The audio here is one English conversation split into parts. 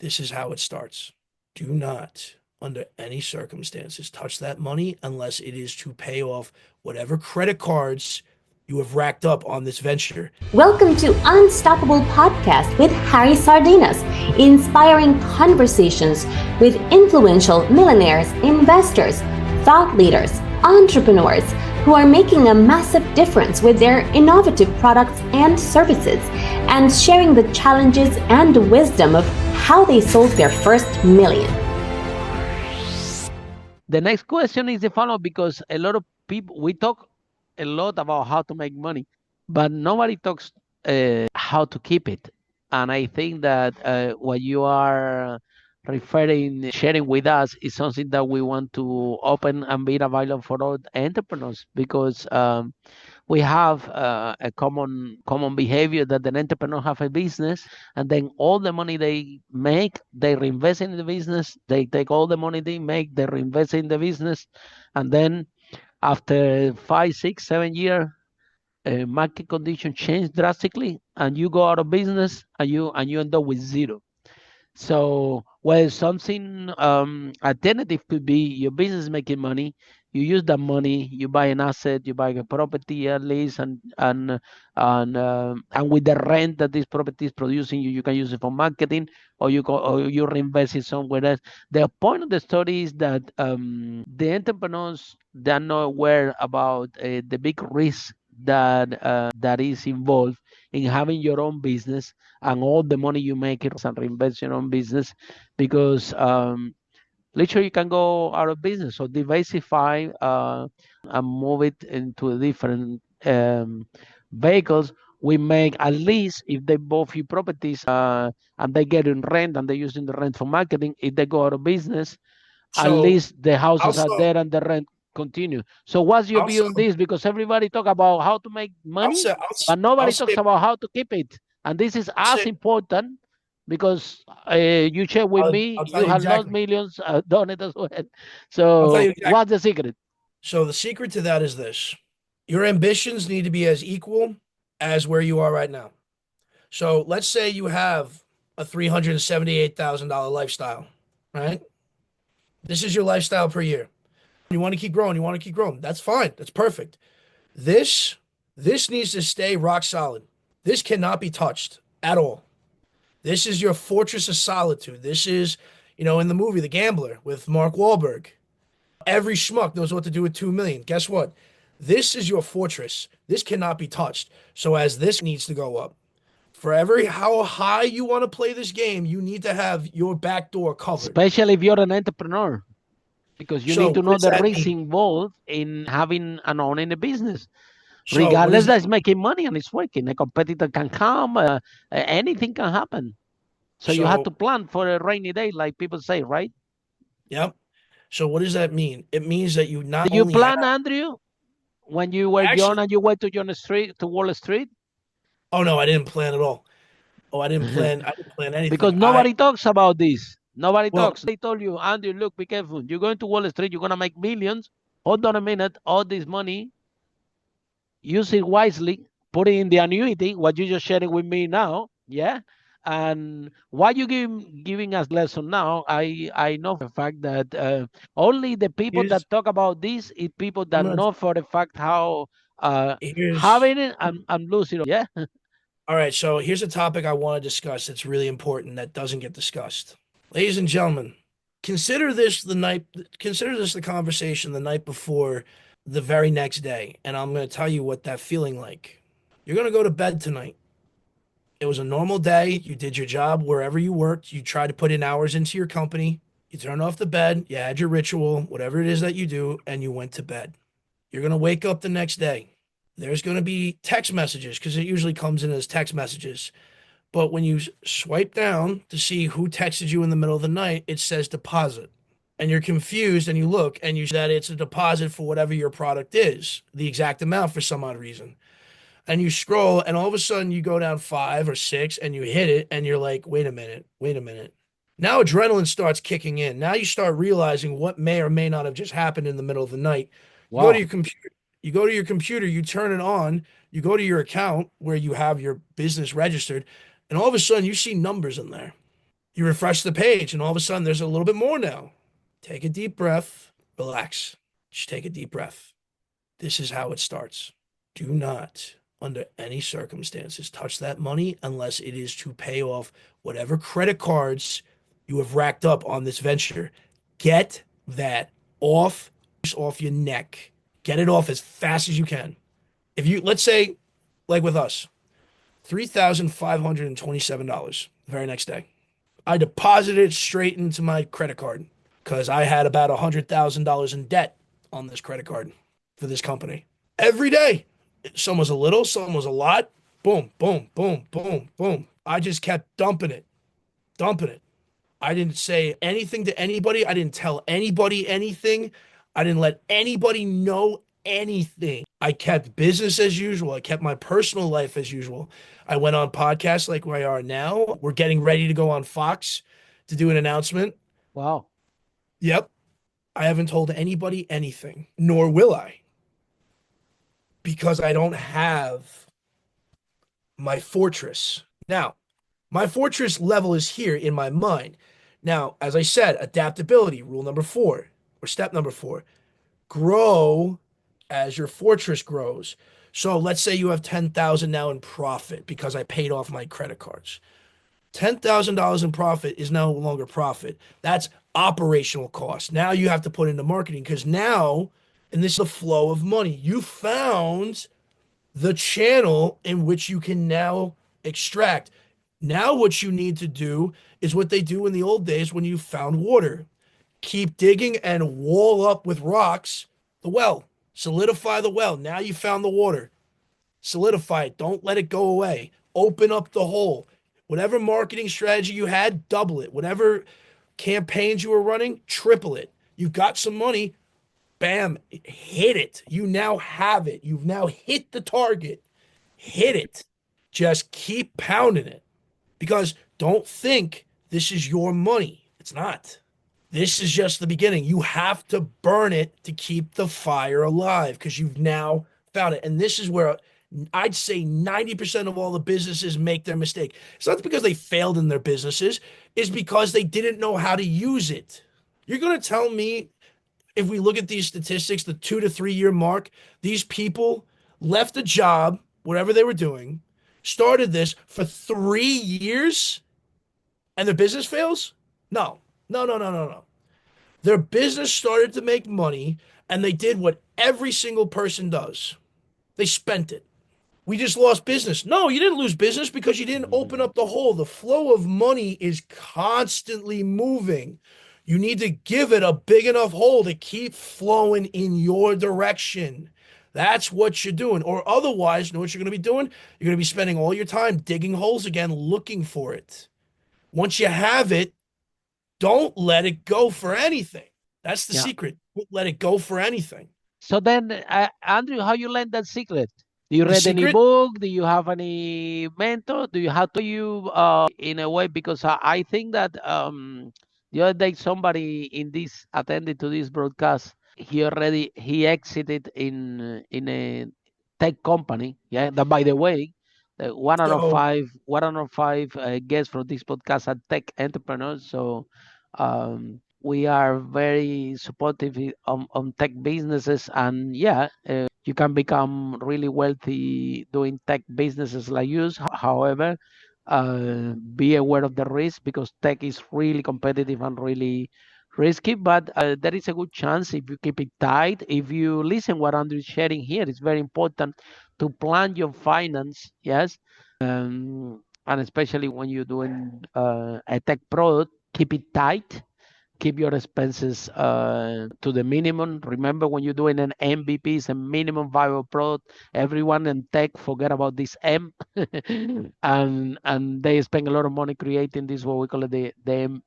This is how it starts. Do not, under any circumstances, touch that money unless it is to pay off whatever credit cards you have racked up on this venture. Welcome to Unstoppable Podcast with Harry Sardinas, inspiring conversations with influential millionaires, investors, thought leaders, entrepreneurs who are making a massive difference with their innovative products and services, and sharing the challenges and wisdom of how they sold their first million. The next question is the follow, because a lot of people, we talk a lot about how to make money, but nobody talks how to keep it. And I think that what you are sharing with us is something that we want to open and be available for all entrepreneurs, because we have a common behavior that an entrepreneur have a business, and then all the money they make, they reinvest in the business. They take all the money they make, they reinvest in the business, and then after 5, 6, 7 years, market conditions change drastically, and you go out of business, and you end up with zero. So, well, something alternative could be your business making money. You use that money, you buy an asset, you buy a property at least, and with the rent that this property is producing, you can use it for marketing, or you reinvest it somewhere else. The point of the story is that the entrepreneurs, they are not aware about the big risk that is involved in having your own business, and all the money you make it and reinvest your own business, because literally you can go out of business. So diversify and move it into different vehicles. We make, at least if they both few properties and they get in rent and they're using the rent for marketing, if they go out of business, at least the houses are there and the rent continue. So what's your view on this? Because everybody talk about how to make money, but nobody talks about how to keep it. And this is as important, because you share with me, you have lost millions, done it as well. So what's the secret? So the secret to that is this. Your ambitions need to be as equal as where you are right now. So let's say you have a $378,000 lifestyle, right? This is your lifestyle per year. You want to keep growing. You want to keep growing. That's fine. That's perfect. This needs to stay rock solid. This cannot be touched at all. This is your fortress of solitude. This is, in the movie The Gambler with Mark Wahlberg, every schmuck knows what to do with 2 million. Guess what? This is your fortress. This cannot be touched. So as this needs to go up, for how high you want to play this game, you need to have your back door covered. Especially if you're an entrepreneur, because you need to know the risks involved in having and owning a business. Regardless that it's making money and it's working, a competitor can come, anything can happen. So you have to plan for a rainy day, like people say, right? Yep. So what does that mean? It means that you not Did you plan, Andrew, when you were young and you went to Wall Street? Oh no, I didn't plan at all. I didn't plan anything. Because nobody talks about this. Nobody talks. They told you, Andrew, look, be careful. You're going to Wall Street, you're going to make millions. Hold on a minute, all this money, use it wisely, put it in the annuity, what you just sharing with me now, yeah? And why you giving us lesson now, I know for the fact that only the people that talk about this is people that know for the fact how having it and losing it, yeah? All right, so here's a topic I want to discuss that's really important that doesn't get discussed. Ladies and gentlemen, consider this the conversation the night before the very next day, and I'm going to tell you what that feeling like. You're going to go to bed tonight. It was a normal day. You did your job wherever you worked. You tried to put in hours into your company. You turned off the bed. You had your ritual, whatever it is that you do, and you went to bed. You're going to wake up the next day. There's going to be text messages, because it usually comes in as text messages. But when you swipe down to see who texted you in the middle of the night, it says deposit. And you're confused, and you look and you see that it's a deposit for whatever your product is, the exact amount for some odd reason. And you scroll, and all of a sudden you go down 5 or 6 and you hit it, and you're like, wait a minute. Now adrenaline starts kicking in. Now you start realizing what may or may not have just happened in the middle of the night. Wow. You go to your computer, you turn it on, you go to your account where you have your business registered, and all of a sudden you see numbers in there. You refresh the page, and all of a sudden there's a little bit more now. Take a deep breath, relax. Just take a deep breath. This is how it starts. Do not, under any circumstances, touch that money unless it is to pay off whatever credit cards you have racked up on this venture. Get that off your neck. Get it off as fast as you can. If you, let's say, like with us, $3,527 the very next day. I deposited it straight into my credit card because I had about $100,000 in debt on this credit card for this company. Every day, some was a little, some was a lot. Boom, boom, boom, boom, boom. I just kept dumping it, dumping it. I didn't say anything to anybody. I didn't tell anybody anything. I didn't let anybody know anything. I kept business as usual. I kept my personal life as usual. I went on podcasts like we are now. We're getting ready to go on Fox to do an announcement. Wow. Yep. I haven't told anybody anything, nor will I, because I don't have my fortress. Now, my fortress level is here in my mind. Now, as I said, adaptability, rule number 4, or step number 4, grow as your fortress grows. So let's say you have 10,000 now in profit because I paid off my credit cards. $10,000 in profit is no longer profit. That's operational cost. Now you have to put into marketing because now, and this is the flow of money, you found the channel in which you can now extract. Now, what you need to do is what they do in the old days when you found water. Keep digging and wall up with rocks the well. Solidify the well. Now you found the water. Solidify it. Don't let it go away. Open up the hole. Whatever marketing strategy you had, double it. Whatever campaigns you were running, triple it. You've got some money, bam, hit it. You now have it. You've now hit the target. Hit it. Just keep pounding it. Because don't think this is your money. It's not. This is just the beginning. You have to burn it to keep the fire alive because you've now found it. And this is where I'd say 90% of all the businesses make their mistake. It's not because they failed in their businesses, it's because they didn't know how to use it. You're going to tell me, if we look at these statistics, the 2 to 3 year mark, these people left a job, whatever they were doing, started this for 3 years, and their business fails? No, no, no, no, no, no. Their business started to make money, and they did what every single person does. They spent it. We just lost business. No, you didn't lose business because you didn't open up the hole. The flow of money is constantly moving. You need to give it a big enough hole to keep flowing in your direction. That's what you're doing. Or otherwise, you know what you're going to be doing? You're going to be spending all your time digging holes again, looking for it. Once you have it, don't let it go for anything. That's the Yeah. secret. Don't let it go for anything. So then, Andrew, how you learn that secret? Do you The read any secret? book? Do you have any mentor? Do you how to you in a way? Because I think that the other day somebody in this attended to this broadcast, he exited in a tech company. Yeah, that by the way, So, one out of five guests from this podcast are tech entrepreneurs. So we are very supportive on tech businesses, and yeah, you can become really wealthy doing tech businesses like yours. However, be aware of the risk because tech is really competitive and really risky, but there is a good chance if you keep it tight. If you listen what Andrew is sharing here, it's very important to plan your finance, yes, and especially when you're doing a tech product, keep it tight, keep your expenses to the minimum. Remember, when you're doing an MVP, it's a minimum viable product. Everyone in tech forget about this M, and they spend a lot of money creating this what we call it the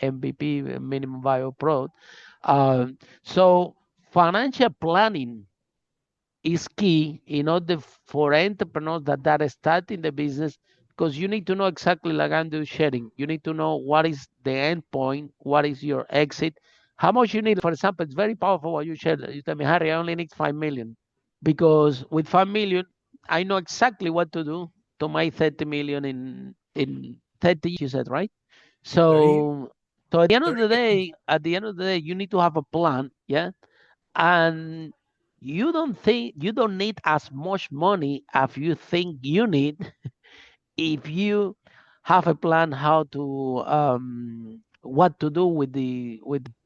MVP, minimum viable product. So financial planning is key in order for entrepreneurs that are starting the business, because you need to know exactly, like I'm doing sharing, you need to know what is the end point, what is your exit, how much you need. For example, it's very powerful what you shared. You tell me, Harry, I only need 5 million, because with 5 million, I know exactly what to do to my 30 million in 30 years, you said, right? So, so Very- at the end of the day, you need to have a plan, yeah, and you don't need as much money as you think you need if you have a plan how to what to do with the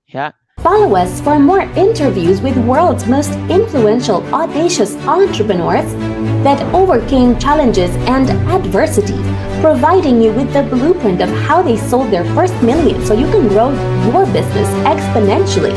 yeah. Follow us for more interviews with world's most influential, audacious entrepreneurs that overcame challenges and adversity, providing you with the blueprint of how they sold their first million so you can grow your business exponentially.